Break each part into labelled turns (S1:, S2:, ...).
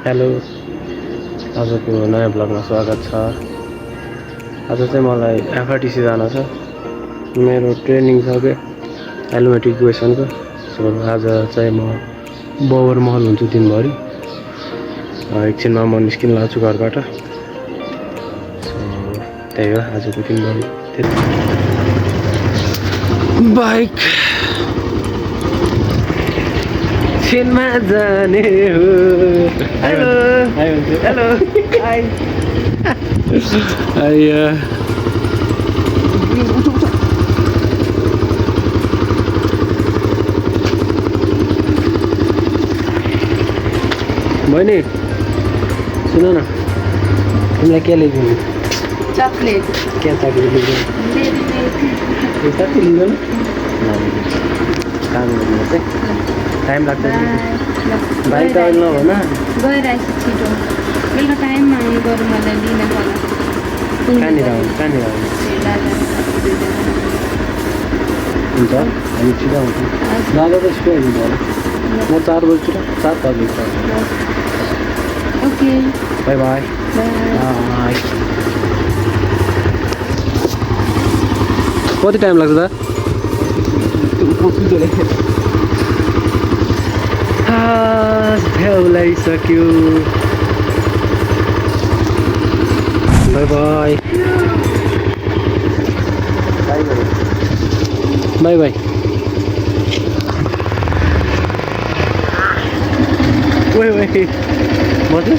S1: Hello, आजको नयाँ ब्लगमा स्वागत छ। आज चाहिँ मलाई एफआरटिसी जान छ। मेरो ट्रेनिङ छ के हेलमेट इक्वेसनको। सो आज चाहिँ म बबर महल हुन्छु दिनभरि। एकछिनमा म निस्किन लाग्छु घरबाट। सो त्यही हो आजको दिनभरि। बाइक छिनमा जाने हो। हेलो हेलो हाई आइया बहिनी सुन न, तिमीलाई के ल्याइदिनु?
S2: चकलेट।
S1: क्या चकलेट ल्याइदिनु? कति लिँदैन? काम गर्नु चाहिँ टाइम लाग्छ। बाइक त अहिले नभन।
S2: गइरहेको छु छिटो। बेलुका टाइममा उयो गरौँ मलाई लिन पर्ला।
S1: कहाँनिर आउनु? हुन्छ, हामी छिटो आउँछौँ। जाँदा त छिटो आइदिन्छ होला। म 4 बजीतिर 7 बजीतिर।
S2: Okay,
S1: bye bye.
S2: बाई।
S1: कति टाइम लाग्छ दा? भ्याउलाइसक्यो। Bye bye bye bye. ओए ओए मतलब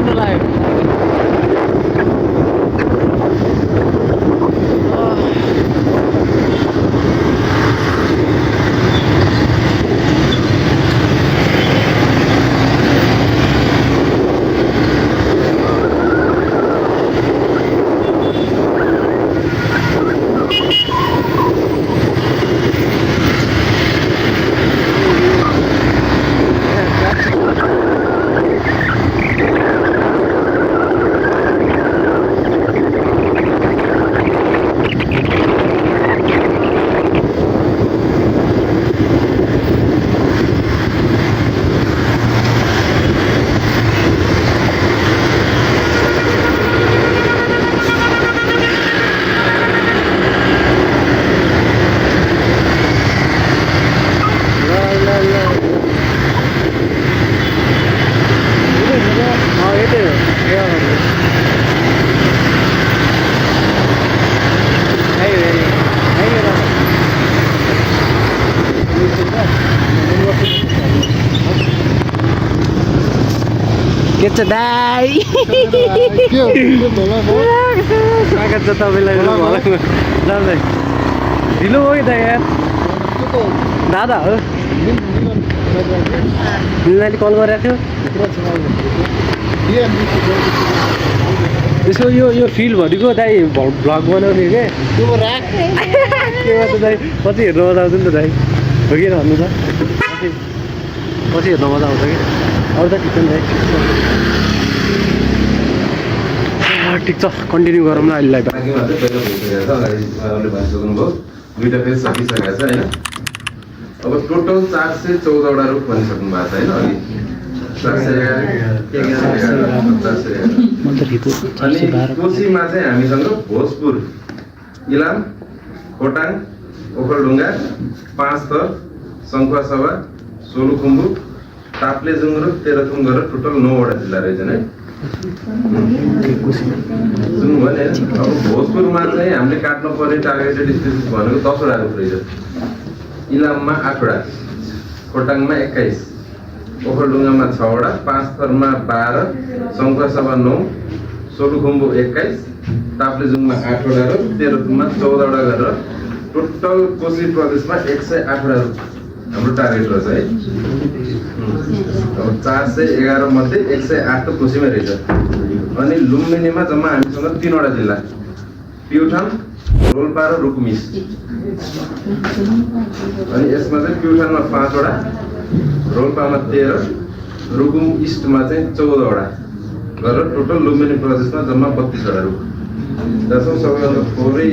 S1: राम्रो लाग्यो के छ दाइ स्वागत छ तपाईँलाई जाँदै ढिलो हो कि दाइ यार दादा हो मिलनाले कल गरेको थियो यसो यो फिल्डभरिको दाइ भ्लग बनाउने के त दाइ पछि हेर्नु मजा आउँछ नि त दाइ हो कि भन्नु त पछि हेर्नु मजा आउँछ कि अरू त ठिक छ नि दाइ ठिक छ कन्टिन्यू गरौँ न अहिलेलाई त
S3: दुईटा फेज सकिसकेको छ होइन अब टोटल 414वटा रुख भनिसक्नु भएको छ होइन अघि 411 अनि कोसीमा चाहिँ हामीसँग भोजपुर इलाम खोटाङ ओखलढुङ्गा पाँचथर सङ्खुवासभा सोलुखुम्बु ताप्लेजुङ र तेह्रथुम गरेर टोटल 9वटा जिल्ला रहेछन् है जुन भने अब भोजपुरमा चाहिँ हामीले काट्नु पर्ने टार्गेटेड स्पेसिस भनेको 10वटा रुख रहेछ इलाममा 8वटा खोटाङमा 21 ओखलढुङ्गामा 6वटा पाँचथरमा 12 सङ्खुवासभा 9 सोलुखुम्बु 21 ताप्लेजुङमा 8वटा र तेह्रथुममा 14वटा गरेर टोटल कोशी प्रदेशमा 108वटा रुख हाम्रो टार्गेट रहेछ है अब 411 मध्ये 108 त कोशीमै रहेछ अनि लुम्बिनीमा जम्मा हामीसँग 3वटा जिल्ला प्युठान रोल्पा र रुकुमिस अनि यसमा चाहिँ प्युठानमा 5वटा रोल्पामा 13 रुकुम इस्टमा चाहिँ 14वटा गरेर टोटल लुम्बिनी प्रदेशमा जम्मा 32वटा रुख जसमा सबैभन्दा थोरै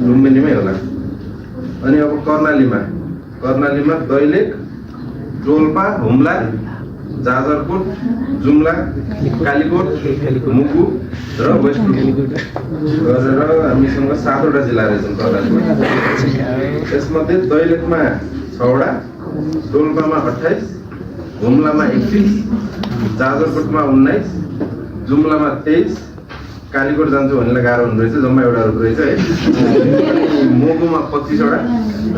S3: लुम्बिनीमै होला अनि अब कर्णालीमा दैलेख डोल्पा हुम्ला जाजरकोट जुम्ला कालीकोट मुगु र वेस्ट गरेर हामीसँग 7वटा जिल्ला रहेछन् कर्णालीमा यसमध्ये दैलेखमा 6वटा डोल्पामा 28 हुम्लामा 31 जाजरकोटमा 19 जुम्लामा 23 कालीकोट जान्छु भन्नेलाई गाह्रो हुनु रहेछ जम्मा एउटा रुख रहेछ है मुगुमा 25वटा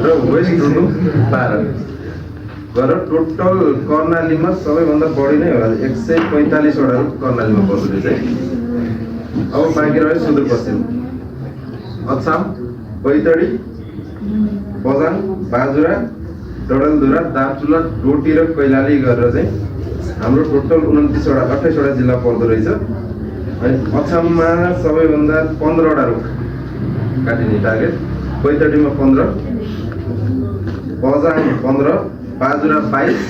S3: र वेस्ट रुडुम 12 गरेर टोटल कर्णालीमा सबैभन्दा बढी नै होला 145वटा रुख कर्णालीमा पर्दो रहेछ है अब बाँकी रह्यो सुदूरपश्चिम अछाम बैतडी बजाङ बाजुरा डडेलधुरा दार्चुला डोटी र कैलाली गरेर चाहिँ हाम्रो टोटल 28वटा जिल्ला पर्दो रहेछ अनि अछाममा सबैभन्दा 15वटा रुख काटिने टार्गेट बैतडीमा 15 बजाङ 15 बाजुरा 22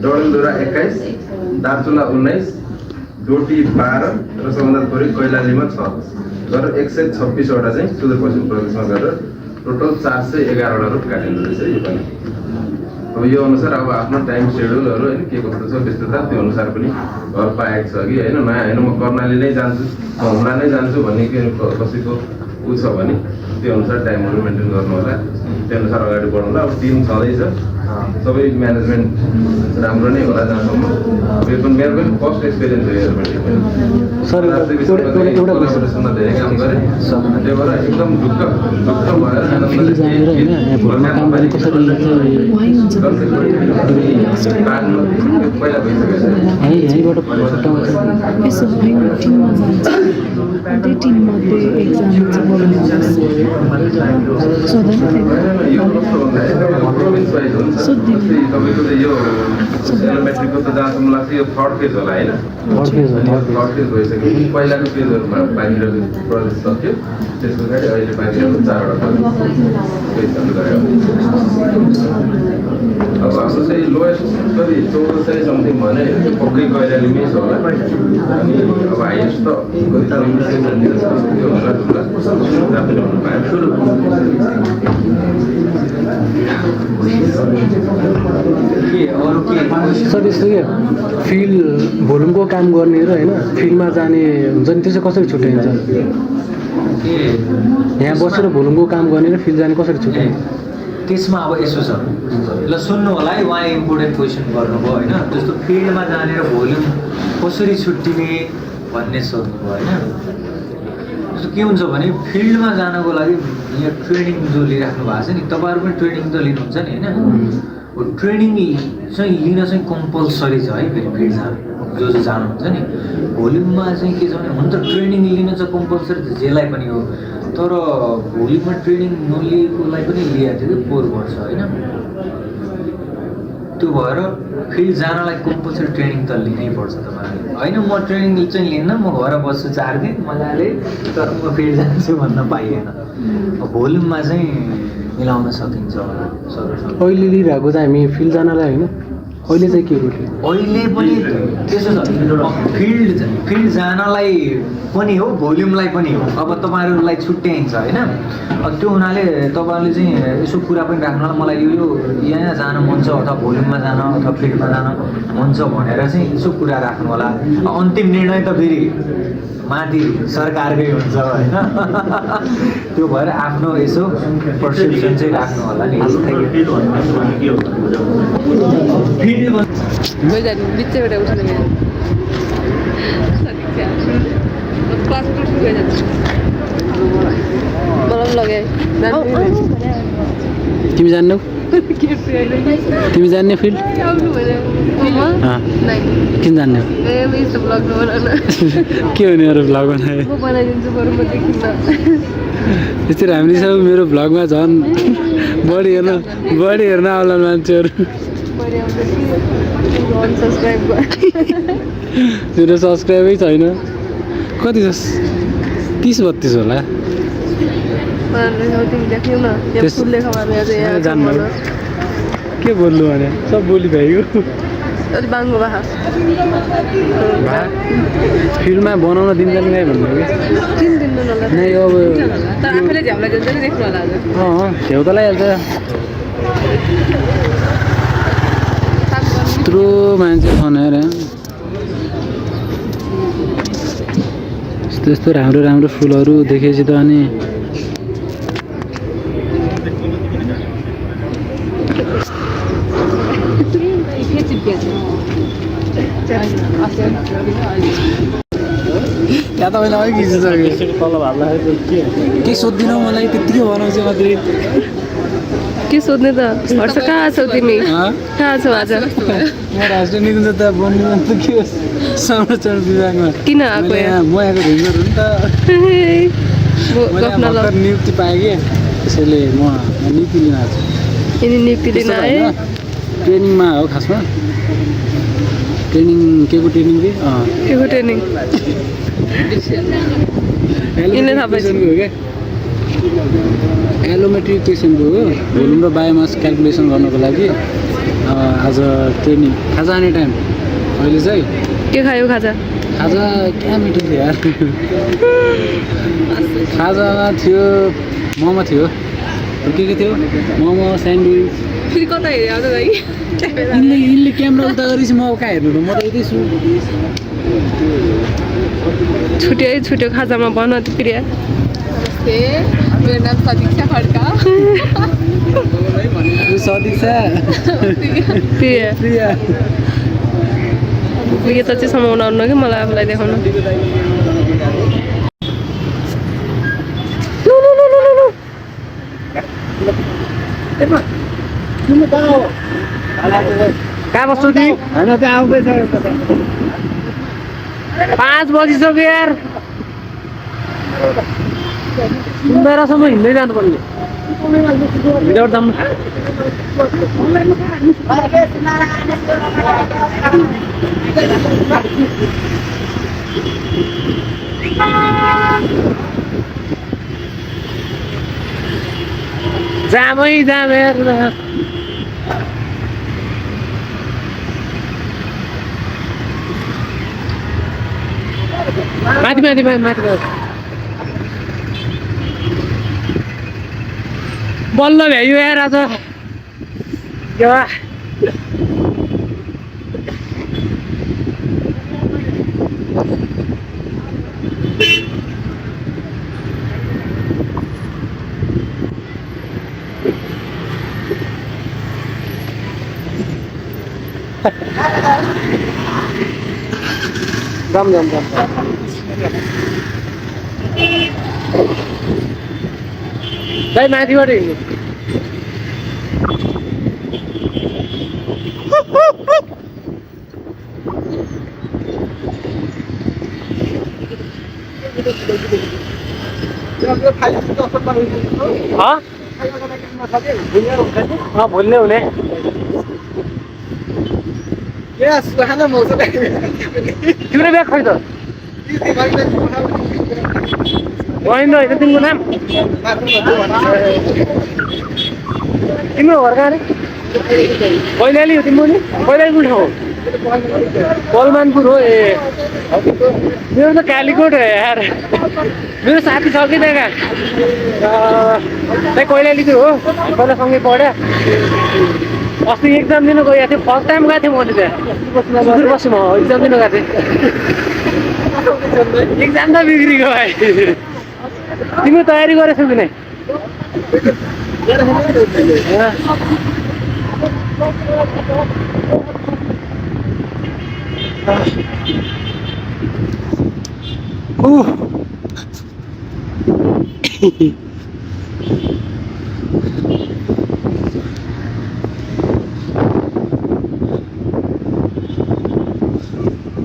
S3: डडेलधुरा 21 दार्चुला 19 डोटी 12 र सबभन्दा थोरै कैलालीमा 6 गरेर 126वटा चाहिँ सुदूरपश्चिम प्रदेशमा गरेर टोटल 411वटा रुख काटिँदो रहेछ यो पनि अब यो अनुसार अब आफ्नो टाइम सेड्युलहरू होइन के कस्तो छ व्यस्तता त्यो अनुसार पनि घर पाएको छ कि होइन नयाँ होइन म कर्णाली नै जान्छु हुम्ला नै जान्छु भन्ने के कसैको ऊ छ भने त्यो अनुसार टाइमहरू मेन्टेन गर्नु होला त्यो अनुसार अगाडि बढाउँला अब टिम छँदैछ सबै म्यानेजमेन्ट राम्रो नै होला जहाँसम्म यो पनि मेरो पनि फर्स्ट एक्सपिरियन्स हो
S1: सर
S3: कोलाबोरेसनमा धेरै काम गरेँ त्यही भएर एकदम ढुक्क भएर पहिला भइसकेको तपाईँको यो एलोमेट्रिकको त जहाँसम्म लाग्छ यो थर्ड फेज होला होइन थर्ड फेज भइसक्यो पहिलाको फेजहरूमा बाँकी रहेको प्रोजेक्ट सक्यो त्यस पछाडि अहिले बाँकी रहेको 4वटा फेज चालु गऱ्यो अब हाम्रो चाहिँ लोएस्ट कति 1400 समथिङ भने त्यो पक्कै कैलालीमै छ होला अनि अब हाइएस्ट त कति त्यो होला
S1: सर यस्तो के फिल्ड भोल्युमको काम गर्ने र होइन फिल्डमा जाने हुन्छ नि त्यो चाहिँ कसरी छुट्याइन्छ यहाँ बसेर भोल्युमको काम गर्ने र फिल्ड जाने कसरी छुट्याइन्छ
S4: त्यसमा अब यसो छ ल सुन्नु होला है उहाँ इम्पोर्टेन्ट क्वेसन गर्नुभयो होइन जस्तो फिल्डमा जानेर भोल्युम कसरी छुट्टिने भन्ने सोध्नुभयो होइन जस्तो के हुन्छ भने फिल्डमा जानको लागि यहाँ ट्रेनिङ जो लिइराख्नु भएको छ नि तपाईँहरू पनि ट्रेनिङ त लिनुहुन्छ नि होइन ट्रेनिङ चाहिँ लिन चाहिँ कम्पलसरी छ है फेरि फिल्ड जानु जो जानुहुन्छ नि भोल्युममा चाहिँ के छ भने हुन त ट्रेनिङ लिन चाहिँ कम्पलसरी जेलाई पनि हो तर भोलिमा ट्रेनिङ नलिएकोलाई पनि लिएको थियो कि 4 वर्ष होइन त्यो भएर फिल्ड जानलाई कम्पलसरी ट्रेनिङ त लिनै पर्छ तपाईँहरूले होइन म ट्रेनिङ चाहिँ लिन्न म घर बस्छु 4 दिन मजाले तर म फिल्ड जान्छु भन्न पाइएन भोल्युममा चाहिँ मिलाउन सकिन्छ होला सर्वप्रथम
S1: अहिले लिइरहेको चाहिँ हामी फिल्ड जानलाई होइन अहिले चाहिँ के गर्यो
S4: अहिले पनि त्यसो छ फिल्ड जानलाई पनि हो भोल्युमलाई पनि हो अब तपाईँहरूलाई छुट्याइन्छ होइन त्यो हुनाले तपाईँहरूले चाहिँ यसो कुरा पनि राख्नु होला मलाई यो यहाँ जान मन छ अथवा भोल्युममा जान अथवा फिल्डमा जान मन छ भनेर चाहिँ यसो कुरा राख्नु होला अन्तिम निर्णय त फेरि माथि सरकारकै हुन्छ होइन त्यो भएर आफ्नो यसो पर्सेप्सन चाहिँ राख्नु होला नि
S2: बिचैबाट उठ्नु क्लास मलाई लगाए
S1: तिमी जान्नौ तिमी जान्ने फिल्ड किन जान्ने के हो नि अरू भ्लग बनाए त्यसरी हामीले सब मेरो भ्लगमा झन् बढी हेर्न आउला मान्छेहरू मेरो सब्सक्राइबै छैन कति छ 30-32 होला जान्नु के बोल्नु भने सब बोली भइगयो फिल्डमा बनाउन दिन्छ कि नै भन्नु कि नै अब छेउ त लगाइहाल्छ यत्रो मान्छे खनाएर यस्तो राम्रो फुलहरू देखेपछि त अनि या तपाईँलाई अघि खिचिसक्यो के सोध्दिनौ मलाई त्यत्तिकै बनाउँछ मात्रै
S2: के सोध्ने त हर्ष कहाँ छौ तिमी कहाँ छौ आज
S1: म राष्ट्रिय निकुञ्ज त बन्नु त के हो संरक्षण विभागमा
S2: किन आएको यहाँ
S1: म आएको ढुङ्गर हो नि त भर्खर नियुक्ति पाएँ कि त्यसैले म नियुक्ति लिन आएको छु
S2: नियुक्ति लिन आएँ
S1: ट्रेनिङमा हो खासमा ट्रेनिङ के को ट्रेनिङ के
S2: को ट्रेनिङ
S1: एलोमेट्रिकेसनको हो भोल्युम र बायोमास क्यालकुलेसन गर्नको लागि आज ट्रेनिङ खाजा आने टाइम अहिले चाहिँ
S2: के खायो खाजा
S1: क्या मिठो थियो यार खाजामा थियो मोमो थियो के थियो मोमो स्यान्डविच
S2: फेरि कता हेऱ्यो आज भाइ
S1: यिनले क्यामेरा उता गरेपछि म कहाँ हेर्नु म त यतै छु
S2: छुट्यो खाजामा भन प्रिया मेरो नाम सदिक्षा खड्का
S1: सदिक्षा
S2: प्रिया
S1: प्रिया
S2: यो त चाहिँ समाउन आउनु कि मलाई आफूलाई देखाउन
S1: कहाँ बस्छौ कि होइन त्यहाँ आउँदैछ 5 बजिसक्यो यार सुन्दारासम्म हिँड्दै जानुपर्ने भिडियो जाऊँ जामै जाम यार माथि माथि माथि माथि बल्ल भ्यायो यार आज जाम जाम जाम भाइ माथिबाट हिँड्नु भुल्ने हुने तिम्रो ब्याग खै त होइन होइन तिम्रो नाम तिम्रो घर कहाँ अरे कैलाली हो तिम्रो नि कैलाली कुन ठाउँ हो कलमानपुर हो ए मेरो त कालीकोट हो यार मेरो साथी छ कि त्यहाँ कैलालीको हो पहिला सँगै पढ्या अस्ति एक्जाम दिन गएको थिएँ फर्स्ट टाइम गएको थिएँ मैले त्यहाँ सुधुर बस्छु म एक्जाम दिन गएको थिएँ एक्जाम त बिग्रियो भाइ तिमी तयारी गरेछौ कि नै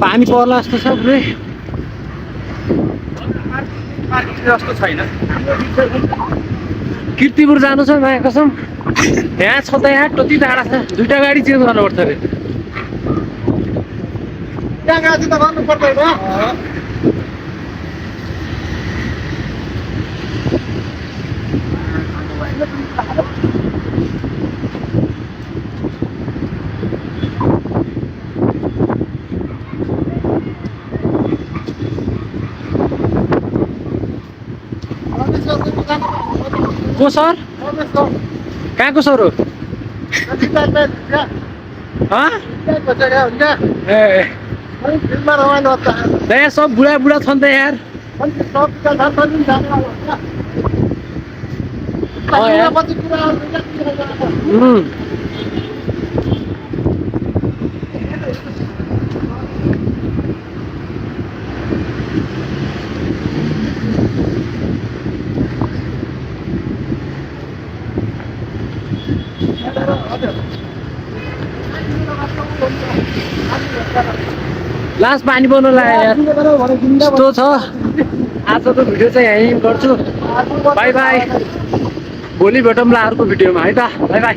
S1: पानी पर्ला जस्तो छ पुरै जस्तो छैन कीर्तिपुर जानु छ माया कसम यहाँ छ त यहाँ कति टाढा छ 2टा गाडी चेन्ज गर्नुपर्छ अरे त्यहाँ गाडी त गर्नु पर्दैन को सर कहाँको सर हो ए सब बुढा बुढा छन् त यार लास्ट पानी पर्नु लाग्यो यार यस्तो छ आजको भिडियो चाहिँ यहीँ गर्छु बाई बाई भोलि भेटौँला अर्को भिडियोमा है त बाई बाई